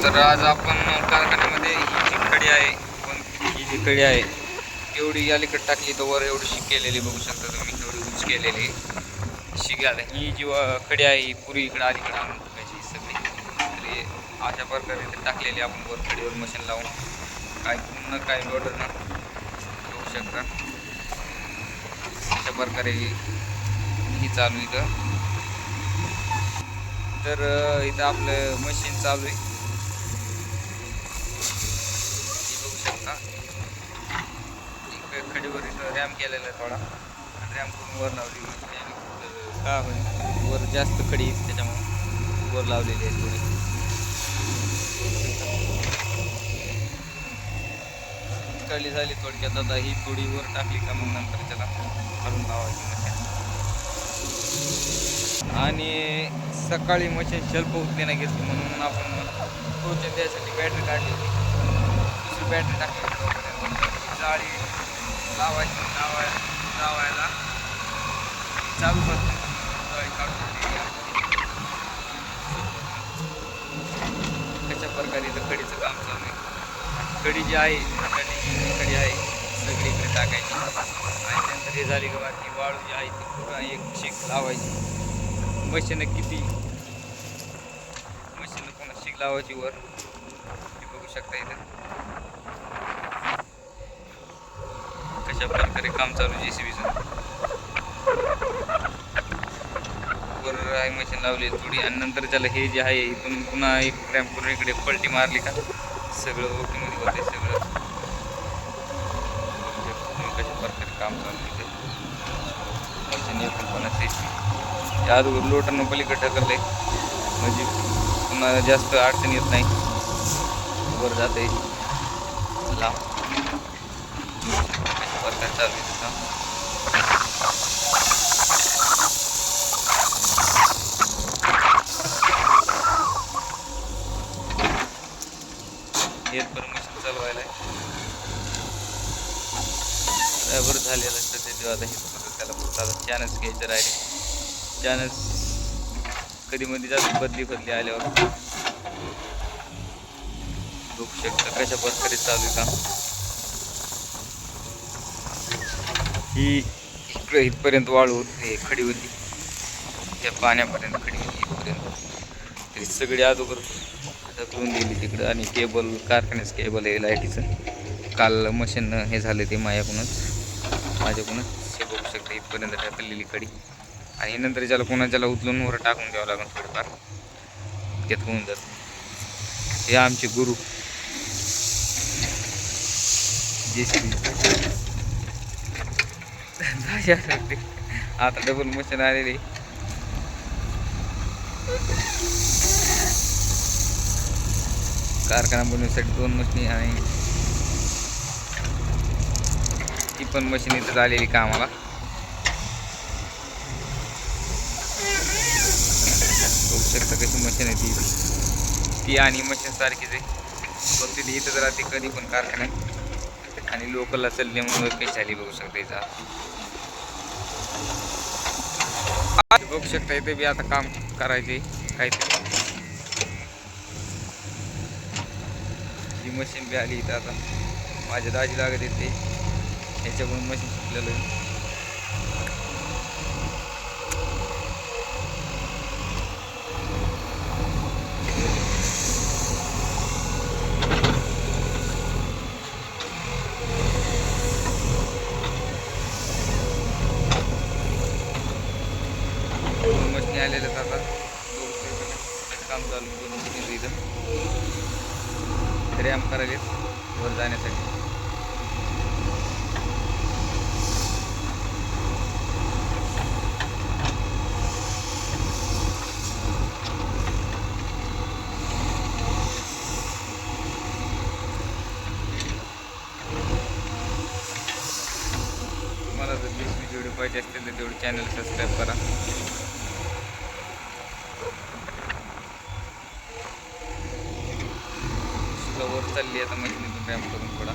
तर आज आपण कारखान्यामध्ये ही जी कडी आहे, पण ही जी कडी आहे एवढी अलीकडे टाकली तर वर एवढी शीक केलेली बघू शकता तुम्ही, एवढी उंच केलेली शीक आहे. ही जी कडी आहे ही पुरी इकडे अलीकडे आणून टाकायची सगळी. तरी अशा प्रकारे ते टाकलेली आपण वर कडीवर मशीन लावून काय पूर्ण काय लोडर ना बघू शकता. अशा प्रकारे ही चालू इथं. तर इथं आपलं मशीन चालू आहे, बघू शकता. खडीवर इथं रॅम केलेला आहे थोडा, रॅम करून वर लावली का वर जास्त खडी त्याच्यामुळे वर लावलेली आहे थोडी. कळली झाली थोडक्यात. आता ही थोडी वर टाकली का मग नंतर त्याला घालून लावायची मशीन. आणि सकाळी मशीन शेल्फ उठली नाही घेतली म्हणून आपण टोचन द्यायसाठी बॅटरी काढली होती. दुसरी बॅटरी टाकली तोपर्यंत जाळी लावायला चालू करतो. जाळी काढून कशा प्रकारे इथं कडीचं काम चालू आहे. कडी जी आहे कडी आहे सगळीकडे टाकायची आणि नंतर हे झाली का ती वाळू जी आहे ती पुन्हा एक शीक लावायची. मशीन पुन्हा शीक लावायची वर, हे बघू शकता इथं कशा प्रकारे काम चालू JCBचं. वर आहे मशीन लावली थोडी आणि नंतर त्याला हे जे आहे इथून पुन्हा एक रॅम्प करून इकडे पलटी मारली का सगळं ओकेमध्ये होते. सगळं कशा प्रकारे काम चालू इथे मशीन एकूण पुन्हा CC या अगोदर लोटांना पलीकडे ढकलले म्हणजे पुन्हा जास्त अडचण येत नाही, वर जाते लांब. कशा प्रकारे चालू आहे काम. एअरपर मशीन चालवायला ड्रायव्हर झालेलं असतं तेव्हा आता हे त्याला फक्त आता चॅनल्स घ्यायचं राहिले. चॅनल्स कधी मध्ये जास्त बदली आल्यावर बघू शकता कशा प्रकारे चालू आहे काम. ही इथपर्यंत वाळू होती, खडी होती त्या पाण्यापर्यंत खडी होती इथपर्यंत. तरी सगळी अगोदर ढकलून दिली तिकडं. आणि केबल कारखान्याचं केबल आहे लाईटीचं, काल मशीन हे झालं ते माझ्याकडूनच हे बघू शकता इथपर्यंत ढकललेली कडी. आणि नंतर ज्याला कोणाच्याला उचलून वर टाकून द्यावं लागेल थोडंफार घेत होऊन जात. हे आमचे गुरु JCB. आता डबल मशीन आलेली. कारखाना बनवण्यासाठी 2 मशीनी आणि ती पण मशीन इथं आलेली कामाला. बघू शकता कशी मशीन आहे ती आणि मशीन सारखीच आहे, फक्त ती इथंच राहते कधी पण कारखान्यात आणि लोकलला चालल्यामुळे काही झाली. बघू शकता इथं बघू शकता इथे बी आता काम करायचे काहीतरी. ही मशीन बी आली इथं आता माझ्या दाजी लागत येते ह्याच्याकडून मशीन शिकलेलं आहे. मशीन आलेलं आता काम चालू मशीन इथं रॅम्प करायला वर जाण्यासाठी. तुम्हाला जर व्हिडिओ पाहिजे असतील तर तेवढं चॅनल सबस्क्राईब करा. वर चालली आता मशीनीतून रॅम्प करून थोडा